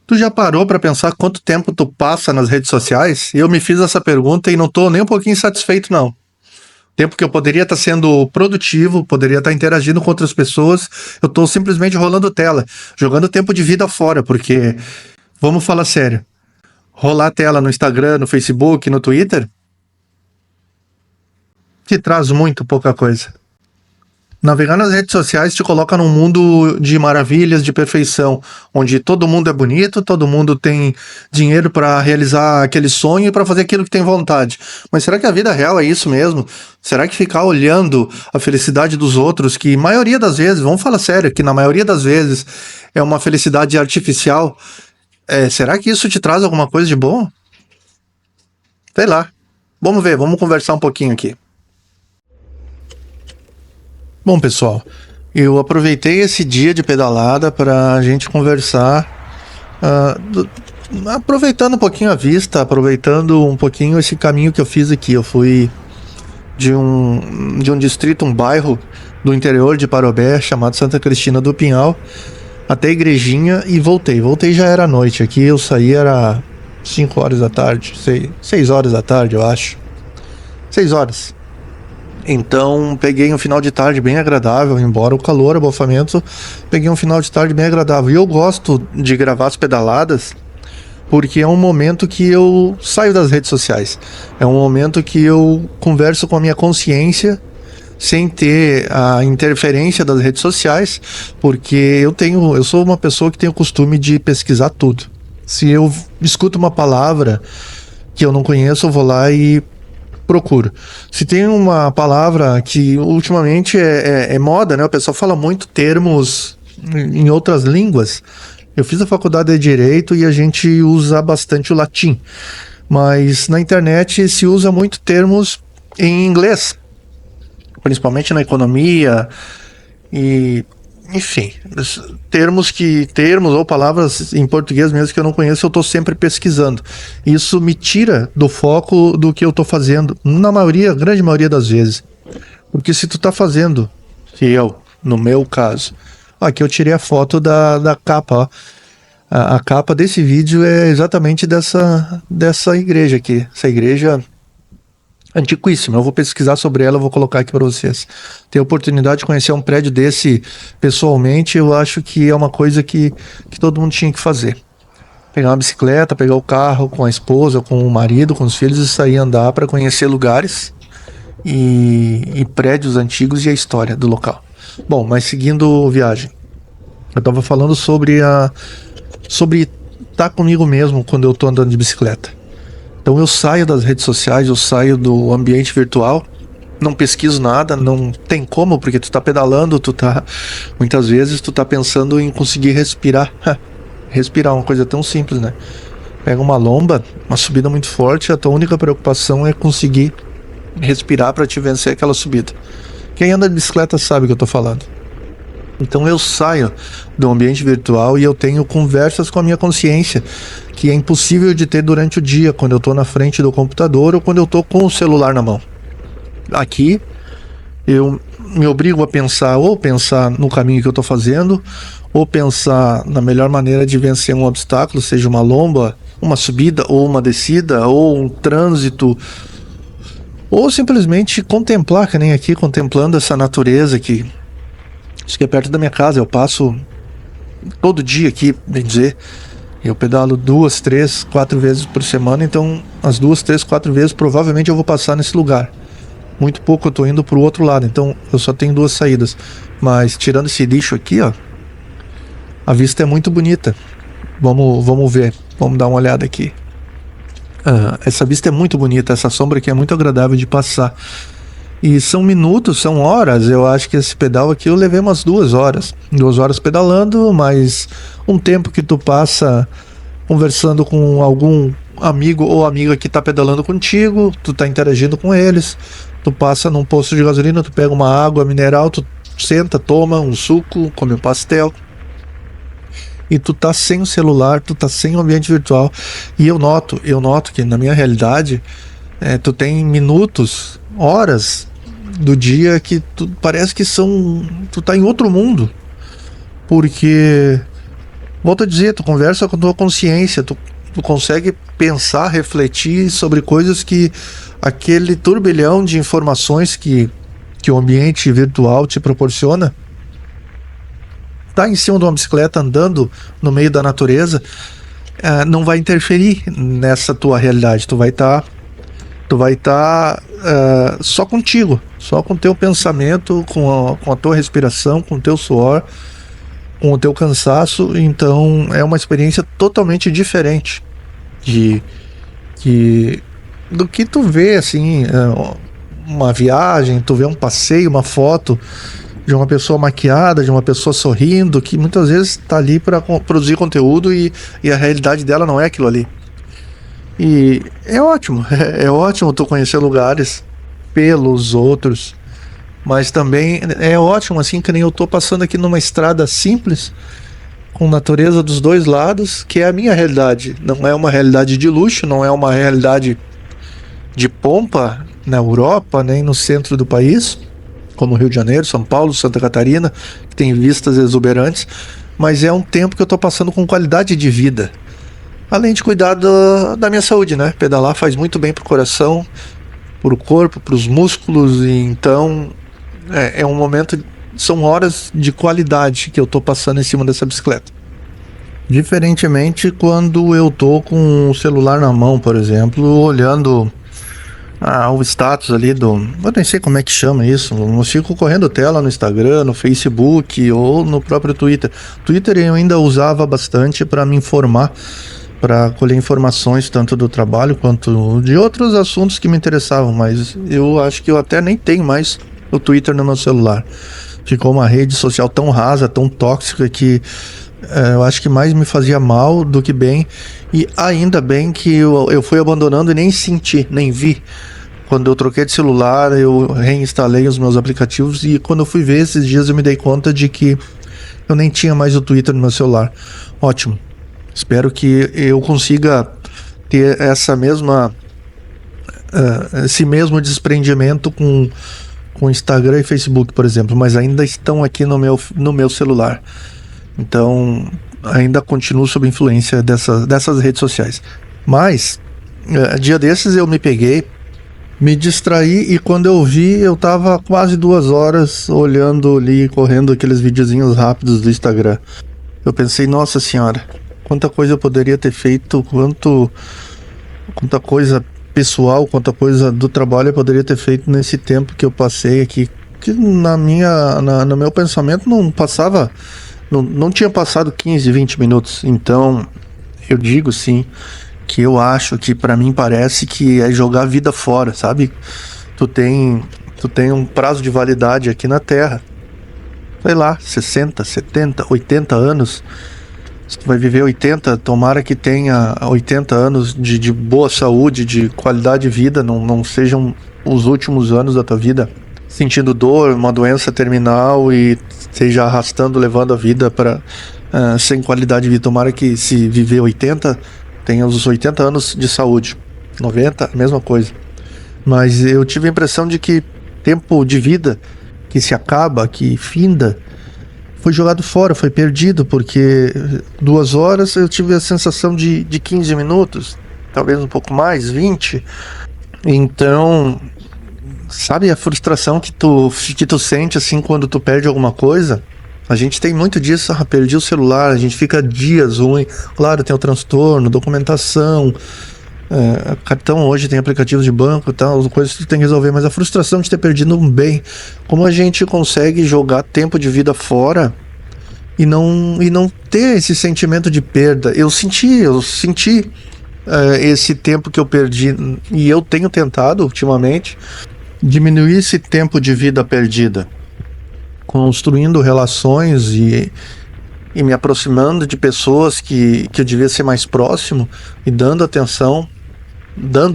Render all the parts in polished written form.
Tu já parou pra pensar quanto tempo tu passa nas redes sociais? Eu me fiz essa pergunta e não tô nem um pouquinho satisfeito, não. Tempo que eu poderia estar sendo produtivo, poderia estar interagindo com outras pessoas, eu tô simplesmente rolando tela, jogando tempo de vida fora, porque, vamos falar sério, rolar tela no Instagram, no Facebook, no Twitter, te traz muito pouca coisa. Navegar nas redes sociais te coloca num mundo de maravilhas, de perfeição, onde todo mundo é bonito, todo mundo tem dinheiro para realizar aquele sonho e para fazer aquilo que tem vontade. Mas será que a vida real é isso mesmo? Será que ficar olhando a felicidade dos outros, que maioria das vezes, vamos falar sério, que na maioria das vezes é uma felicidade artificial, será que isso te traz alguma coisa de bom? Sei lá. Vamos ver, vamos conversar um pouquinho aqui. Bom, pessoal, eu aproveitei esse dia de pedalada para a gente conversar, aproveitando um pouquinho a vista, aproveitando um pouquinho esse caminho que eu fiz aqui. Eu fui de um distrito, um bairro do interior de Parobé, chamado Santa Cristina do Pinhal, até a igrejinha e voltei. Voltei já era noite. Aqui eu saí, era 5 horas da tarde, 6 horas da tarde, eu acho. 6 horas. Então peguei um final de tarde bem agradável, embora o calor, abafamento, peguei um final de tarde bem agradável. E eu gosto de gravar as pedaladas porque é um momento que eu saio das redes sociais. É um momento que eu converso com a minha consciência sem ter a interferência das redes sociais, porque eu sou uma pessoa que tem o costume de pesquisar tudo. Se eu escuto uma palavra que eu não conheço, eu vou lá e procuro. Se tem uma palavra que ultimamente é moda, né? O pessoal fala muito termos em outras línguas. Eu fiz a faculdade de Direito e a gente usa bastante o latim. Mas na internet se usa muito termos em inglês, principalmente na economia e enfim, termos ou palavras em português mesmo que eu não conheço, eu estou sempre pesquisando. Isso me tira do foco do que eu estou fazendo, grande maioria das vezes. Porque se tu tá fazendo, no meu caso, aqui eu tirei a foto da capa, ó. A capa desse vídeo é exatamente dessa igreja aqui. Essa igreja antiquíssima. Eu vou pesquisar sobre ela, vou colocar aqui para vocês. Ter a oportunidade de conhecer um prédio desse pessoalmente, eu acho que é uma coisa que todo mundo tinha que fazer. Pegar uma bicicleta, pegar o carro com a esposa, com o marido, com os filhos e sair andar para conhecer lugares e prédios antigos e a história do local. Bom, mas seguindo a viagem, eu estava falando sobre estar comigo mesmo quando eu estou andando de bicicleta. Então eu saio das redes sociais, eu saio do ambiente virtual, não pesquiso nada, não tem como, porque tu tá pedalando, muitas vezes tu tá pensando em conseguir respirar. Respirar é uma coisa tão simples, né? Pega uma lomba, uma subida muito forte, a tua única preocupação é conseguir respirar para te vencer aquela subida. Quem anda de bicicleta sabe o que eu tô falando. Então eu saio do ambiente virtual e eu tenho conversas com a minha consciência, que é impossível de ter durante o dia, quando eu estou na frente do computador ou quando eu estou com o celular na mão. Aqui eu me obrigo a pensar no caminho que eu estou fazendo, ou pensar na melhor maneira de vencer um obstáculo, seja uma lomba, uma subida ou uma descida, ou um trânsito, ou simplesmente contemplar, que nem aqui, contemplando essa natureza que isso que é perto da minha casa. Eu passo todo dia aqui, bem dizer. Eu pedalo 2, 3, 4 vezes por semana, então as 2, 3, 4 vezes provavelmente eu vou passar nesse lugar. Muito pouco eu tô indo pro outro lado, então eu só tenho 2 saídas. Mas tirando esse lixo aqui, ó, a vista é muito bonita. Vamos ver, vamos dar uma olhada aqui. Essa vista é muito bonita, essa sombra aqui é muito agradável de passar. E são minutos, são horas. Eu acho que esse pedal aqui eu levei umas 2 horas. 2 horas pedalando, mas um tempo que tu passa conversando com algum amigo ou amiga que tá pedalando contigo, tu tá interagindo com eles, tu passa num posto de gasolina, tu pega uma água mineral, tu senta, toma um suco, come um pastel. E tu tá sem o celular, tu tá sem o ambiente virtual. E eu noto que na minha realidade, tu tem minutos, horas do dia que parece que tu tá em outro mundo, porque Volto a dizer, tu conversa com a tua consciência, tu consegue pensar, refletir sobre coisas que aquele turbilhão de informações que o ambiente virtual te proporciona. Tá em cima de uma bicicleta andando no meio da natureza, não vai interferir nessa tua realidade. Tu vai estar só contigo, só com o teu pensamento, com a tua respiração, com o teu suor, com o teu cansaço. Então é uma experiência totalmente diferente do que tu vê assim, uma viagem, tu vê um passeio, uma foto de uma pessoa maquiada, de uma pessoa sorrindo, que muitas vezes está ali para produzir conteúdo e a realidade dela não é aquilo ali. E é ótimo, é ótimo tu conhecer lugares pelos outros, mas também é ótimo, assim, que nem eu tô passando aqui numa estrada simples, com natureza dos dois lados, que é a minha realidade. Não é uma realidade de luxo, não é uma realidade de pompa na Europa, nem no centro do país, como Rio de Janeiro, São Paulo, Santa Catarina, que tem vistas exuberantes, mas é um tempo que eu tô passando com qualidade de vida. Além de cuidar da minha saúde, né? Pedalar faz muito bem pro coração, pro corpo, pros músculos, e então é um momento, são horas de qualidade que eu tô passando em cima dessa bicicleta. Diferentemente quando eu tô com o celular na mão, por exemplo, olhando o status ali eu nem sei como é que chama isso, eu fico correndo tela no Instagram, no Facebook ou no próprio Twitter. Twitter eu ainda usava bastante para me informar, para colher informações tanto do trabalho quanto de outros assuntos que me interessavam, mas eu acho que eu até nem tenho mais o Twitter no meu celular. Ficou uma rede social tão rasa, tão tóxica, que eu acho que mais me fazia mal do que bem, e ainda bem que eu fui abandonando e nem senti, nem vi. Quando eu troquei de celular, eu reinstalei os meus aplicativos, e quando eu fui ver esses dias eu me dei conta de que eu nem tinha mais o Twitter no meu celular. Ótimo. Espero que eu consiga ter esse mesmo desprendimento com Instagram e Facebook, por exemplo, mas ainda estão aqui no meu celular. Então, ainda continuo sob influência dessas redes sociais. Mas, dia desses eu me peguei, me distraí, e quando eu vi, eu tava quase 2 horas olhando ali, correndo aqueles videozinhos rápidos do Instagram. Eu pensei, nossa senhora, quanta coisa eu poderia ter feito, quanta coisa pessoal, quanta coisa do trabalho eu poderia ter feito nesse tempo que eu passei aqui, que no meu pensamento não tinha passado 15, 20 minutos. Então, eu digo sim, que eu acho que pra mim parece que é jogar a vida fora, sabe? Tu tem um prazo de validade aqui na Terra, sei lá, 60, 70, 80 anos. Se tu vai viver 80, tomara que tenha 80 anos de boa saúde, de qualidade de vida, não sejam os últimos anos da tua vida sentindo dor, uma doença terminal, e seja arrastando, levando a vida para sem qualidade de vida. Tomara que, se viver 80, tenha os 80 anos de saúde. 90, a mesma coisa. Mas eu tive a impressão de que tempo de vida que se acaba, que finda, foi jogado fora, foi perdido, porque 2 horas eu tive a sensação de 15 minutos, talvez um pouco mais, 20. Então, sabe a frustração que tu sente assim quando tu perde alguma coisa? A gente tem muito disso, perdi o celular, a gente fica dias ruim. Claro, tem o transtorno, documentação, cartão hoje tem aplicativos de banco e tal, coisas que tu tem que resolver, mas a frustração de ter perdido um bem, como a gente consegue jogar tempo de vida fora e não ter esse sentimento de perda? Eu senti esse tempo que eu perdi, e eu tenho tentado ultimamente diminuir esse tempo de vida perdida, construindo relações e me aproximando de pessoas que eu devia ser mais próximo, e dando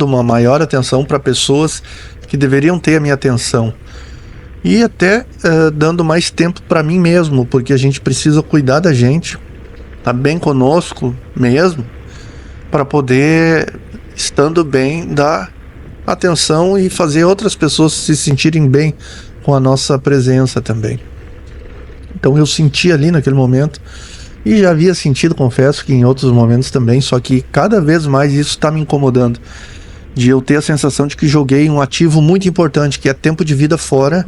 uma maior atenção para pessoas que deveriam ter a minha atenção, e até dando mais tempo para mim mesmo, porque a gente precisa cuidar da gente, tá bem conosco mesmo, para poder, estando bem, dar atenção e fazer outras pessoas se sentirem bem com a nossa presença também. Então eu senti ali naquele momento E já havia sentido, confesso, que em outros momentos também, só que cada vez mais isso está me incomodando. De eu ter a sensação de que joguei um ativo muito importante, que é tempo de vida fora,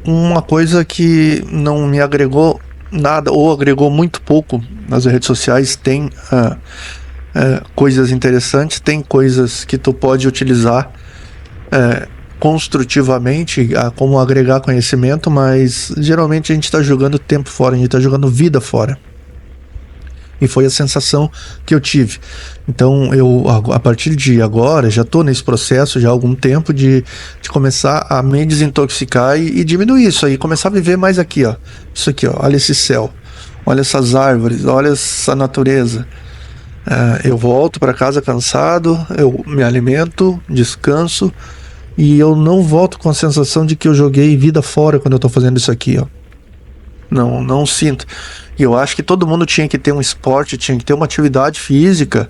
uma coisa que não me agregou nada, ou agregou muito pouco nas redes sociais. Tem coisas interessantes, tem coisas que tu pode utilizar construtivamente, como agregar conhecimento, mas geralmente a gente está jogando tempo fora, a gente está jogando vida fora. E foi a sensação que eu tive. Então, eu, a partir de agora, já estou nesse processo já há algum tempo de começar a me desintoxicar e diminuir isso aí, começar a viver mais aqui, ó. Isso aqui, ó, olha esse céu, olha essas árvores, olha essa natureza. Eu volto para casa cansado, eu me alimento, descanso, e eu não volto com a sensação de que eu joguei vida fora quando eu estou fazendo isso aqui, ó. Não sinto. E eu acho que todo mundo tinha que ter um esporte, tinha que ter uma atividade física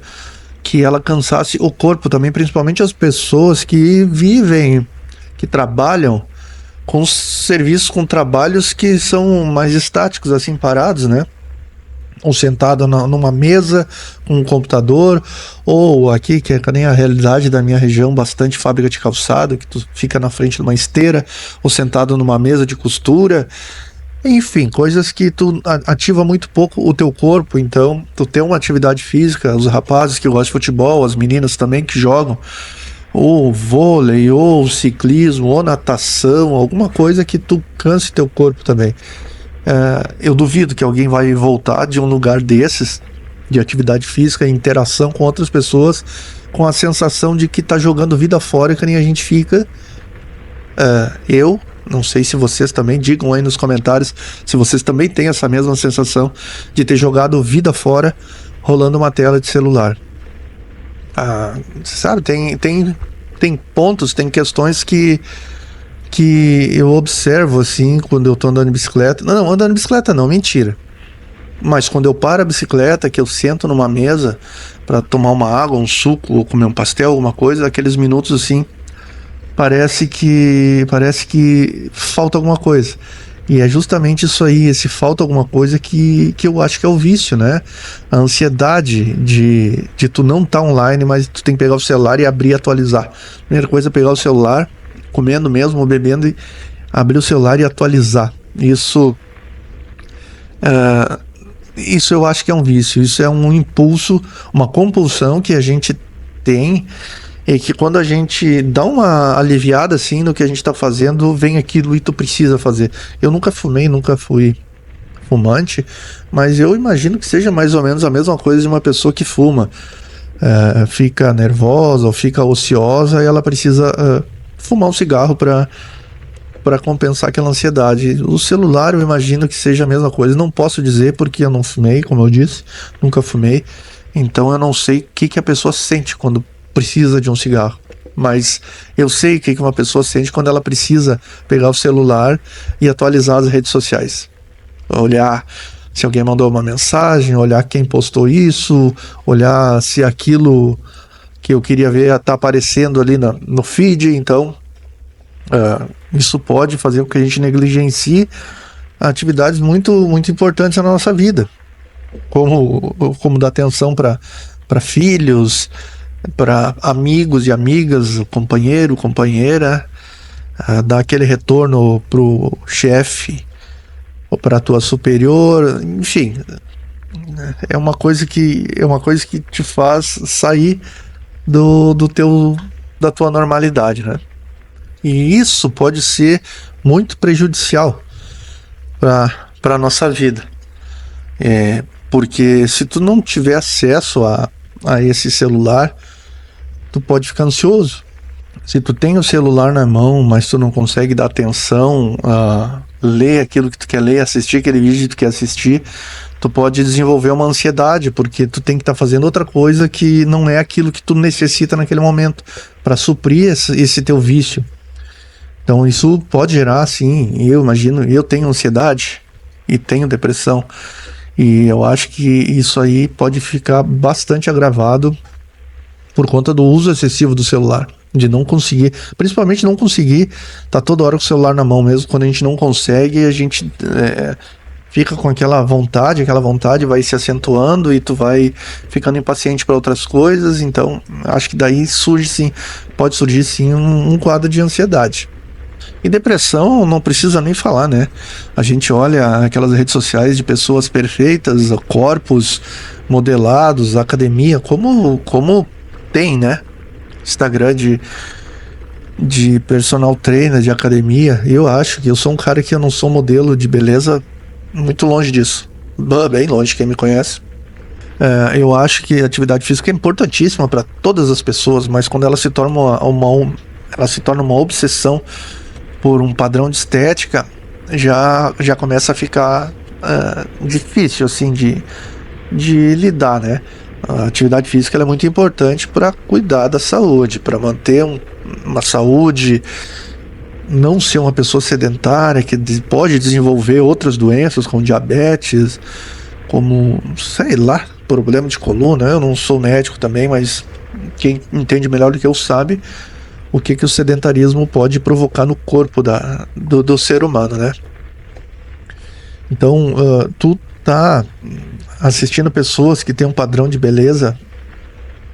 que ela cansasse o corpo também, principalmente as pessoas que vivem, que trabalham com serviços, com trabalhos que são mais estáticos, assim, parados, né? Ou sentado numa mesa com um computador, ou aqui, que é nem a realidade da minha região, bastante fábrica de calçado, que tu fica na frente de uma esteira, ou sentado numa mesa de costura. Enfim, coisas que tu ativa muito pouco o teu corpo. Então, tu tem uma atividade física, os rapazes que gostam de futebol, as meninas também que jogam, ou vôlei, ou ciclismo, ou natação, alguma coisa que tu canse teu corpo também. Eu duvido que alguém vai voltar de um lugar desses, de atividade física e interação com outras pessoas, com a sensação de que tá jogando vida fora, que nem a gente fica. Eu não sei se vocês também, digam aí nos comentários se vocês também têm essa mesma sensação de ter jogado vida fora rolando uma tela de celular. Sabe, tem pontos, tem questões que eu observo assim quando eu tô andando de bicicleta. Não, andando de bicicleta não, mentira. Mas quando eu paro a bicicleta, que eu sento numa mesa para tomar uma água, um suco, ou comer um pastel, alguma coisa, aqueles minutos assim, parece que falta alguma coisa. E é justamente isso aí, esse falta alguma coisa que eu acho que é o vício, né? A ansiedade de tu não estar online, mas tu tem que pegar o celular e abrir e atualizar. Primeira coisa é pegar o celular, comendo mesmo, ou bebendo, e abrir o celular e atualizar. Isso eu acho que é um vício, isso é um impulso, uma compulsão que a gente tem. E que quando a gente dá uma aliviada assim no que a gente tá fazendo, vem aquilo e tu precisa fazer. Eu nunca fumei, nunca fui fumante, mas eu imagino que seja mais ou menos a mesma coisa de uma pessoa que fuma. Fica nervosa ou fica ociosa e ela precisa fumar um cigarro para compensar aquela ansiedade. O celular eu imagino que seja a mesma coisa. Não posso dizer porque eu não fumei, como eu disse, nunca fumei. Então eu não sei o que a pessoa sente quando precisa de um cigarro, mas eu sei o que uma pessoa sente quando ela precisa pegar o celular e atualizar as redes sociais, olhar se alguém mandou uma mensagem, olhar quem postou isso, olhar se aquilo que eu queria ver está aparecendo ali no feed. Então isso pode fazer com que a gente negligencie atividades muito, muito importantes na nossa vida, como dar atenção para filhos, para amigos e amigas, companheiro, companheira, dar aquele retorno pro chefe ou para tua superior, enfim, é uma coisa que te faz sair da tua normalidade, né? E isso pode ser muito prejudicial para nossa vida, porque se tu não tiver acesso a esse celular, tu pode ficar ansioso. Se tu tem o celular na mão, mas tu não consegue dar atenção a ler aquilo que tu quer ler, assistir aquele vídeo que tu quer assistir, tu pode desenvolver uma ansiedade, porque tu tem que estar fazendo outra coisa que não é aquilo que tu necessita naquele momento para suprir esse teu vício. Então isso pode gerar, sim, eu imagino, eu tenho ansiedade e tenho depressão, e eu acho que isso aí pode ficar bastante agravado por conta do uso excessivo do celular, de não conseguir, principalmente não conseguir tá toda hora com o celular na mão. Mesmo quando a gente não consegue, a gente fica com aquela vontade vai se acentuando e tu vai ficando impaciente para outras coisas. Então, acho que daí pode surgir sim um quadro de ansiedade. E depressão não precisa nem falar, né? A gente olha aquelas redes sociais de pessoas perfeitas, corpos modelados, academia, como tem, né? Instagram de personal trainer, de academia. Eu acho que eu sou um cara que eu não sou modelo de beleza, muito longe disso. Bem longe, quem me conhece. Eu acho que a atividade física é importantíssima para todas as pessoas, mas quando ela se torna ela se torna uma obsessão por um padrão de estética, já começa a ficar difícil assim de lidar, né? A atividade física ela é muito importante para cuidar da saúde, para manter uma saúde, não ser uma pessoa sedentária que pode desenvolver outras doenças como diabetes, como, sei lá, problema de coluna. Eu não sou médico também, mas quem entende melhor do que eu sabe o que o sedentarismo pode provocar no corpo do ser humano, né? Então, tu tá assistindo pessoas que têm um padrão de beleza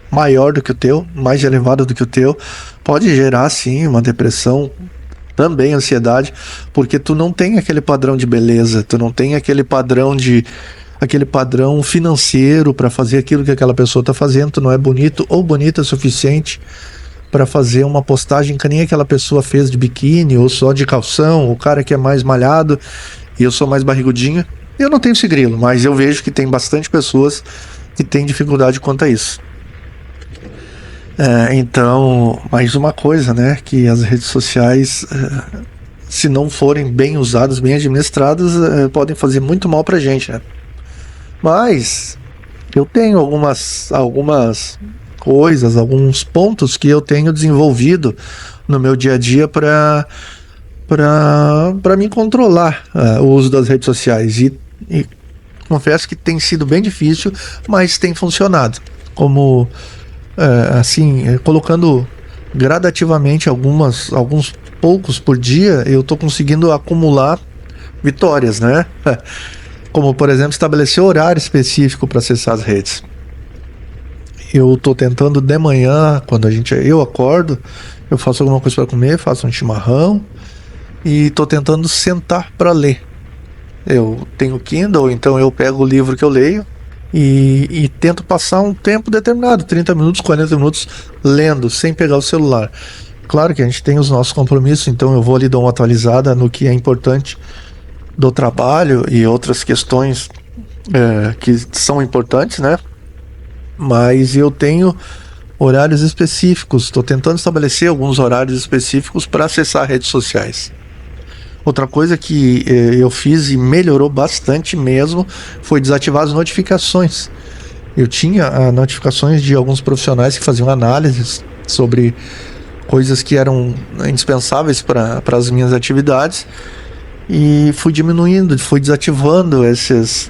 maior do que o teu, mais elevado do que o teu, pode gerar sim uma depressão, também ansiedade, porque tu não tem aquele padrão de beleza, tu não tem aquele padrão financeiro para fazer aquilo que aquela pessoa está fazendo, tu não é bonito ou bonita o suficiente para fazer uma postagem que nem aquela pessoa fez de biquíni ou só de calção, o cara que é mais malhado e eu sou mais barrigudinho. Eu não tenho esse grilo, mas eu vejo que tem bastante pessoas que têm dificuldade quanto a isso. Então, mais uma coisa, né, que as redes sociais, se não forem bem usadas, bem administradas, podem fazer muito mal pra gente, né? Mas eu tenho algumas coisas, alguns pontos que eu tenho desenvolvido no meu dia a dia para me controlar o uso das redes sociais e confesso que tem sido bem difícil, mas tem funcionado. Como colocando gradativamente alguns poucos por dia, eu estou conseguindo acumular vitórias, né? Como, por exemplo, estabelecer horário específico para acessar as redes. Eu tô tentando de manhã, quando eu acordo, eu faço alguma coisa para comer, faço um chimarrão e tô tentando sentar para ler. Eu tenho Kindle, então eu pego o livro que eu leio e tento passar um tempo determinado, 30 minutos, 40 minutos, lendo, sem pegar o celular. Claro que a gente tem os nossos compromissos, então eu vou ali dar uma atualizada no que é importante do trabalho e outras questões que são importantes, né? Mas eu tenho horários específicos, estou tentando estabelecer alguns horários específicos para acessar redes sociais. Outra coisa que eu fiz e melhorou bastante mesmo foi desativar as notificações. Eu tinha notificações de alguns profissionais que faziam análises sobre coisas que eram indispensáveis para as minhas atividades e fui diminuindo, fui desativando essas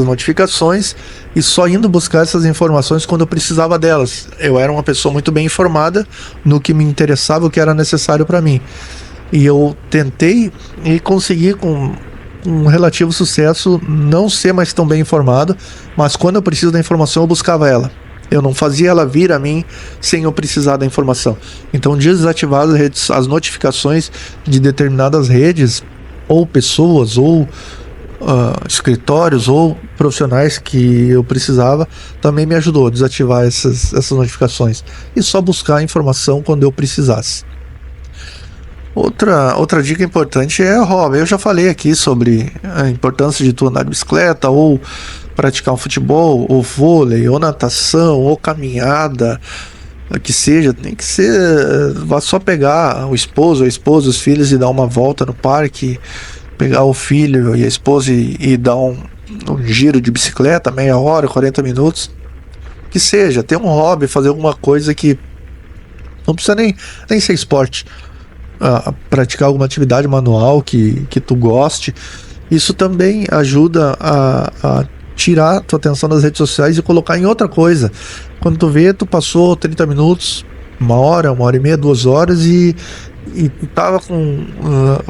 notificações e só indo buscar essas informações quando eu precisava delas. Eu era uma pessoa muito bem informada no que me interessava, o que era necessário para mim. E eu tentei e consegui com um relativo sucesso não ser mais tão bem informado, mas quando eu preciso da informação eu buscava ela. Eu não fazia ela vir a mim sem eu precisar da informação. Então, desativar as notificações de determinadas redes, ou pessoas, ou escritórios, ou profissionais que eu precisava, também me ajudou a desativar essas notificações. E só buscar a informação quando eu precisasse. Outra dica importante é o hobby. Eu já falei aqui sobre a importância de tu andar de bicicleta, ou praticar um futebol, ou vôlei, ou natação, ou caminhada, que seja. Tem que ser, vá só pegar o esposo, a esposa, os filhos e dar uma volta no parque, pegar o filho e a esposa e dar um giro de bicicleta, meia hora, 40 minutos, que seja, ter um hobby, fazer alguma coisa que não precisa nem ser esporte. Praticar alguma atividade manual que tu goste. Isso também ajuda a tirar tua atenção das redes sociais e colocar em outra coisa. Quando tu vê, tu passou 30 minutos, uma hora e meia, 2 horas e e tu tava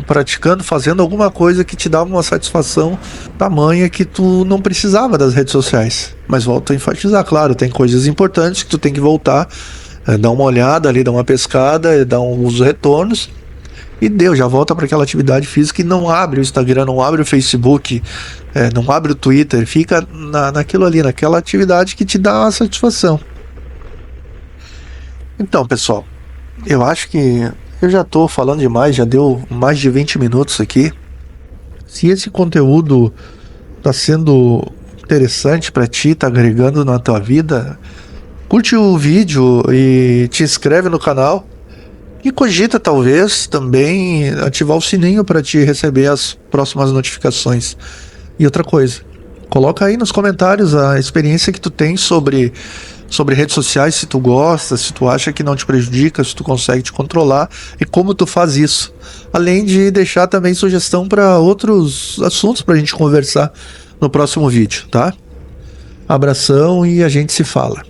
praticando, fazendo alguma coisa que te dava uma satisfação tamanha que tu não precisava das redes sociais. Mas volto a enfatizar, claro, tem coisas importantes que tu tem que voltar, dar uma olhada ali, dar uma pescada, dar uns retornos. E deu, já volta para aquela atividade física e não abre o Instagram, não abre o Facebook, não abre o Twitter, fica naquilo ali, naquela atividade que te dá uma satisfação. Então, pessoal, eu acho que eu já tô falando demais, já deu mais de 20 minutos aqui. Se esse conteúdo tá sendo interessante para ti, tá agregando na tua vida, curte o vídeo e te inscreve no canal. E cogita talvez também ativar o sininho para te receber as próximas notificações. E outra coisa, coloca aí nos comentários a experiência que tu tem sobre redes sociais, se tu gosta, se tu acha que não te prejudica, se tu consegue te controlar e como tu faz isso. Além de deixar também sugestão para outros assuntos para a gente conversar no próximo vídeo, tá? Abração e a gente se fala.